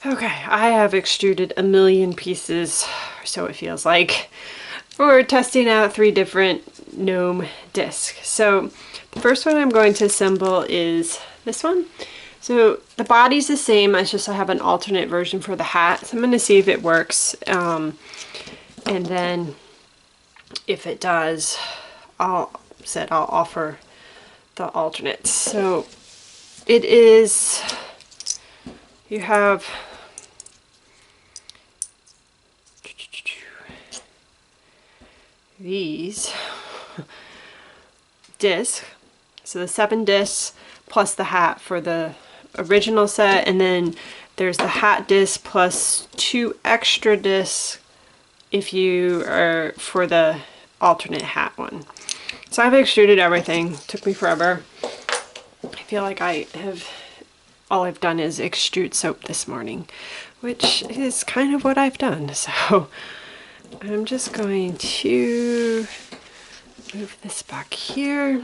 Okay, I have extruded a million pieces, or so it feels like. We're testing out 3 different Gnome discs. So the first one I'm going to assemble is this one. So the body's the same, it's just I have an alternate version for the hat. So I'm going to see if it works. And then if it does, I'll offer the alternates. So it is, you have these discs. So the 7 discs plus the hat for the original set, and then there's the hat disc plus 2 extra discs if you are for the alternate hat one. So I've extruded everything. Took me forever. I feel like all I've done is extrude soap this morning, which is kind of what I've done. So I'm just going to move this back here.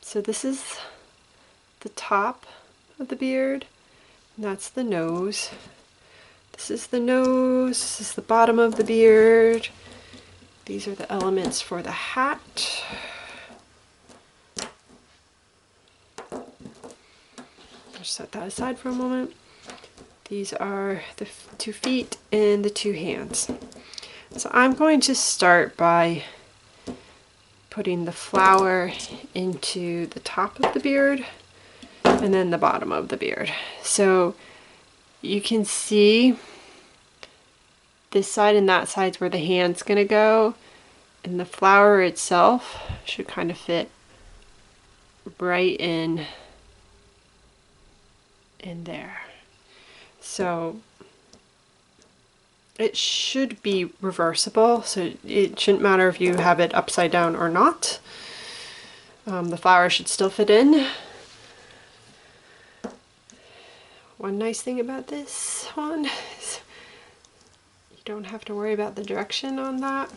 So this is the top of the beard, and that's the nose. This is the nose, this is the bottom of the beard. These are the elements for the hat. Just set that aside for a moment. These are the 2 feet and the 2 hands. So I'm going to start by putting the flower into the top of the beard and then the bottom of the beard. So you can see this side and that side's where the hand's gonna go, and the flower itself should kind of fit right in there. So it should be reversible, so it shouldn't matter if you have it upside down or not. The flower should still fit in. One nice thing about this one is you don't have to worry about the direction on that.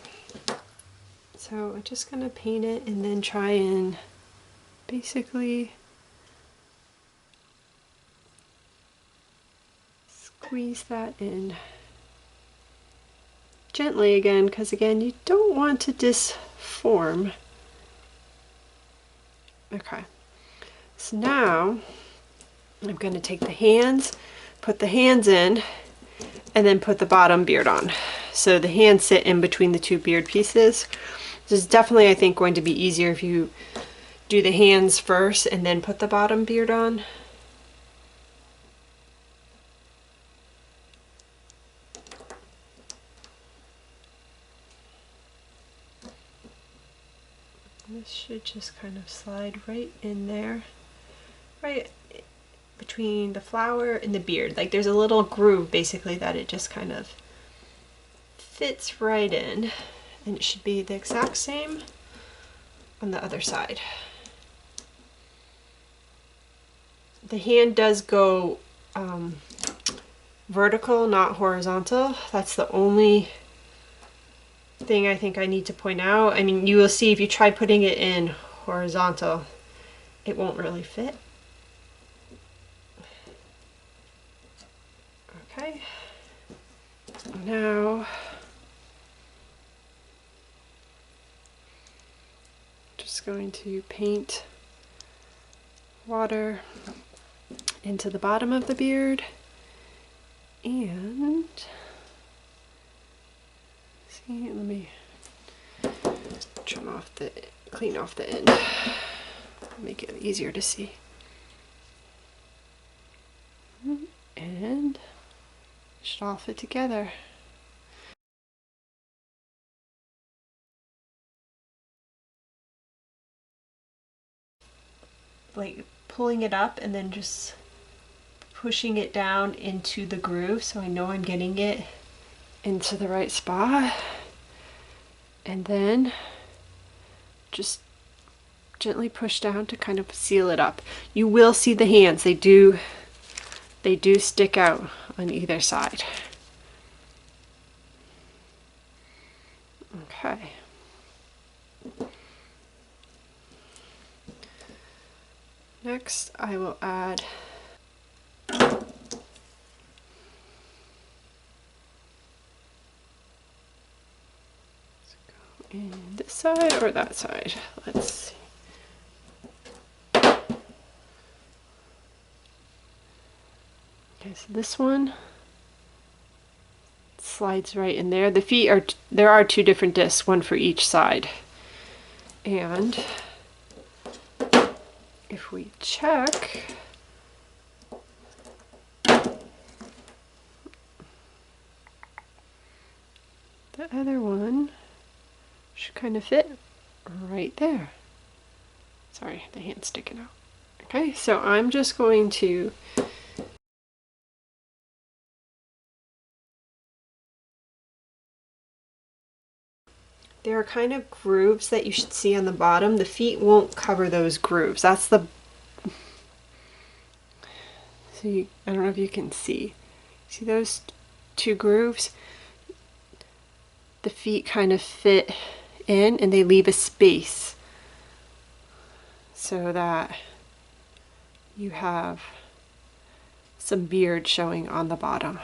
So I'm just going to paint it and then try and basically squeeze that in gently again, because again you don't want to disform. Okay, so now I'm going to take the hands, put the hands in, and then put the bottom beard on. So the hands sit in between the 2 beard pieces. This is definitely, I think, going to be easier if you do the hands first and then put the bottom beard on. This should just kind of slide right in there, right between the flower and the beard. Like there's a little groove basically that it just kind of fits right in, and it should be the exact same on the other side. The hand does go vertical, not horizontal. That's the only thing I think I need to point out. I mean, you will see if you try putting it in horizontal, it won't really fit. Okay, now just going to paint water into the bottom of the beard and see, let me clean off the end, make it easier to see. And it should all fit together. Like pulling it up and then just pushing it down into the groove so I know I'm getting it into the right spot, and then just gently push down to kind of seal it up. You will see the hands, they do stick out on either side. Okay. Next I will add This side or that side? Let's see. Okay, so this one slides right in there. The feet are, there are two different discs, one for each side. And if we check, the other one should kind of fit right there. Sorry, the hand's sticking out. Okay, so I'm just going to there are kind of grooves that you should see on the bottom. The feet won't cover those grooves. That's the I don't know if you can see. See those two grooves? The feet kind of fit in and they leave a space so that you have some beard showing on the bottom.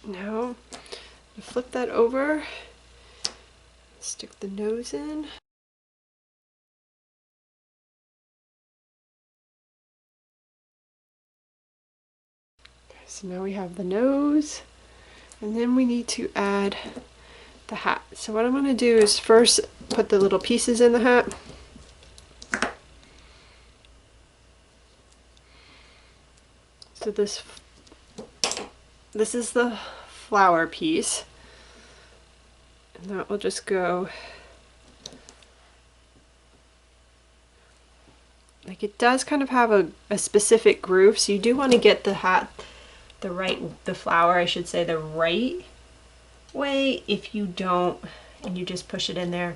Now, flip that over, stick the nose in. So now we have the nose, and then we need to add the hat. So what I'm going to do is first put the little pieces in the hat. So this is the flower piece, and that will just go like, it does kind of have a specific groove, so you do want to get the hat the flower, I should say, the right way. If you don't and you just push it in there,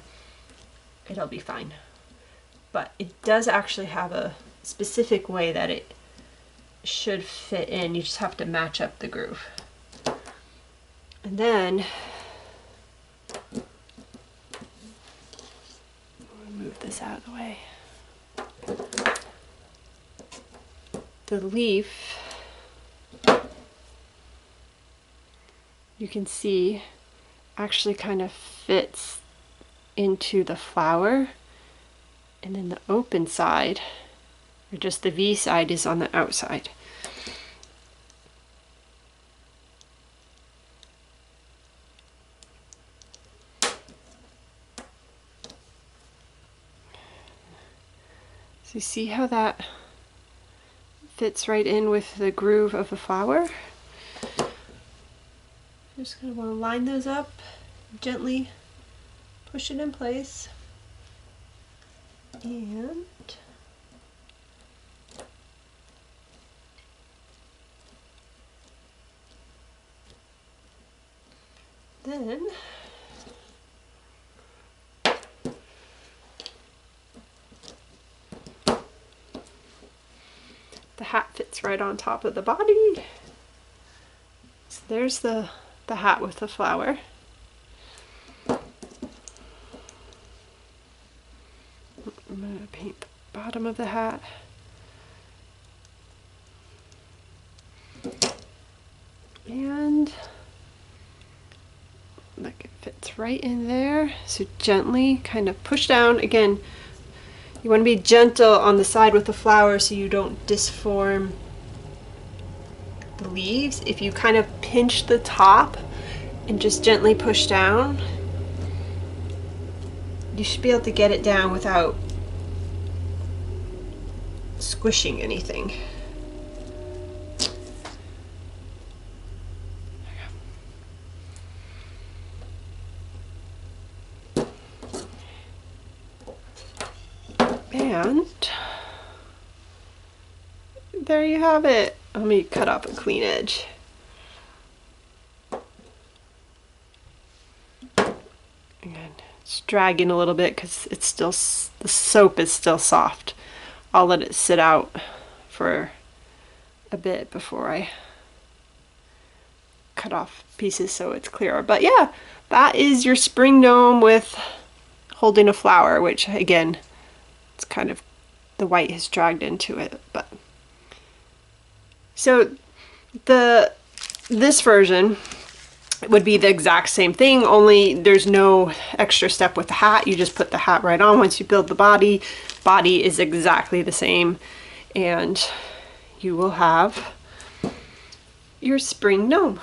it'll be fine. But it does actually have a specific way that it should fit in. You just have to match up the groove. And then move this out of the way. The leaf, you can see, actually kind of fits into the flower, and then the open side, or just the V side, is on the outside. So you see how that fits right in with the groove of the flower? Just going to want to line those up, gently push it in place, and then the hat fits right on top of the body. So there's the hat with the flower. I'm going to paint the bottom of the hat. And look, it fits right in there. So gently kind of push down. Again, you want to be gentle on the side with the flower so you don't disform the leaves. If you kind of pinch the top and just gently push down, you should be able to get it down without squishing anything. And there you have it. Let me cut off a clean edge. Again, it's dragging a little bit because it's still, the soap is still soft. I'll let it sit out for a bit before I cut off pieces so it's clearer. But yeah, that is your spring gnome with holding a flower, which again, it's kind of, the white has dragged into it, but So this version would be the exact same thing, only there's no extra step with the hat. You just put the hat right on once you build the body. Body is exactly the same, and you will have your spring gnome.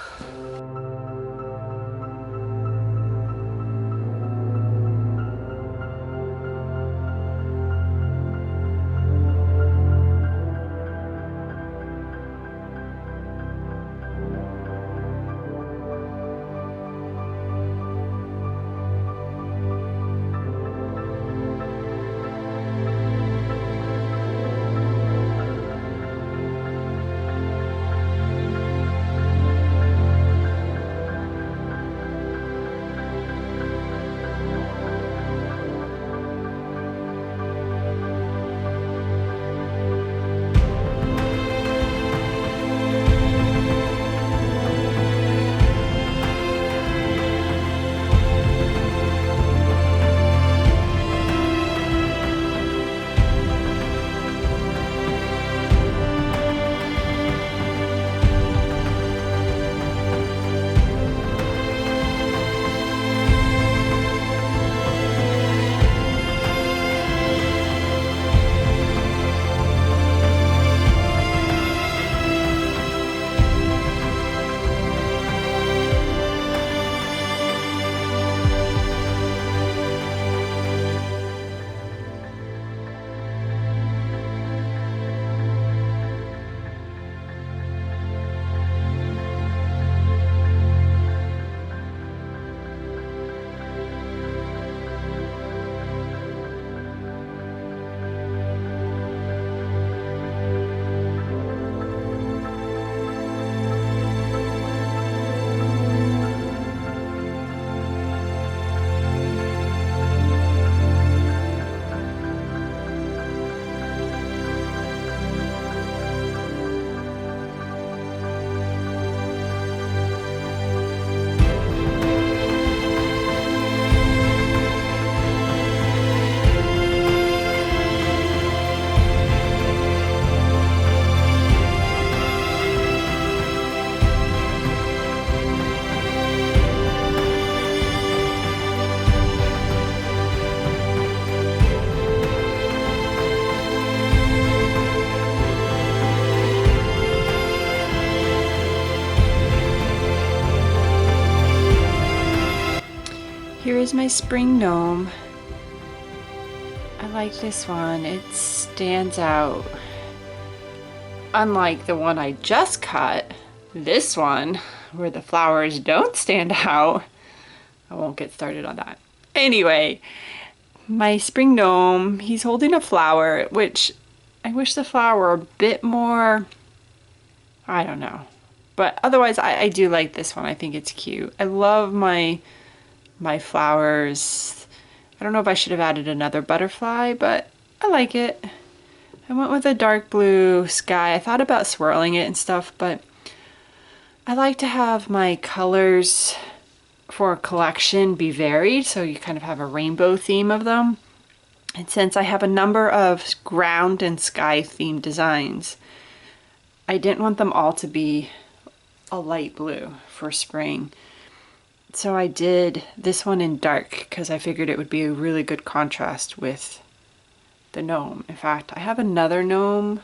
Here is my spring gnome. I like this one. It stands out. Unlike the one I just cut, this one, where the flowers don't stand out, I won't get started on that. Anyway, my spring gnome, he's holding a flower, which I wish the flower were a bit more, I don't know. But otherwise, I do like this one. I think it's cute. I love my flowers. I don't know if I should have added another butterfly, but I like it. I went with a dark blue sky. I thought about swirling it and stuff, but I like to have my colors for a collection be varied, so you kind of have a rainbow theme of them. And since I have a number of ground and sky themed designs, I didn't want them all to be a light blue for spring. So I did this one in dark because I figured it would be a really good contrast with the gnome. In fact, I have another gnome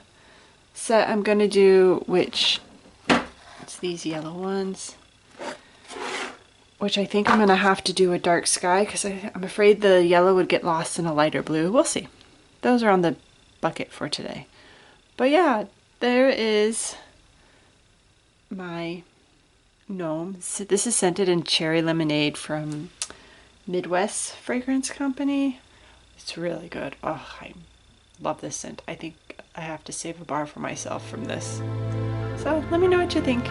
set I'm going to do, which it's these yellow ones, which I think I'm going to have to do a dark sky because I'm afraid the yellow would get lost in a lighter blue. We'll see. Those are on the bucket for today. But yeah, there is my gnome. So this is scented in cherry lemonade from Midwest Fragrance Company. It's really good. Oh, I love this scent. I think I have to save a bar for myself from this. So let me know what you think.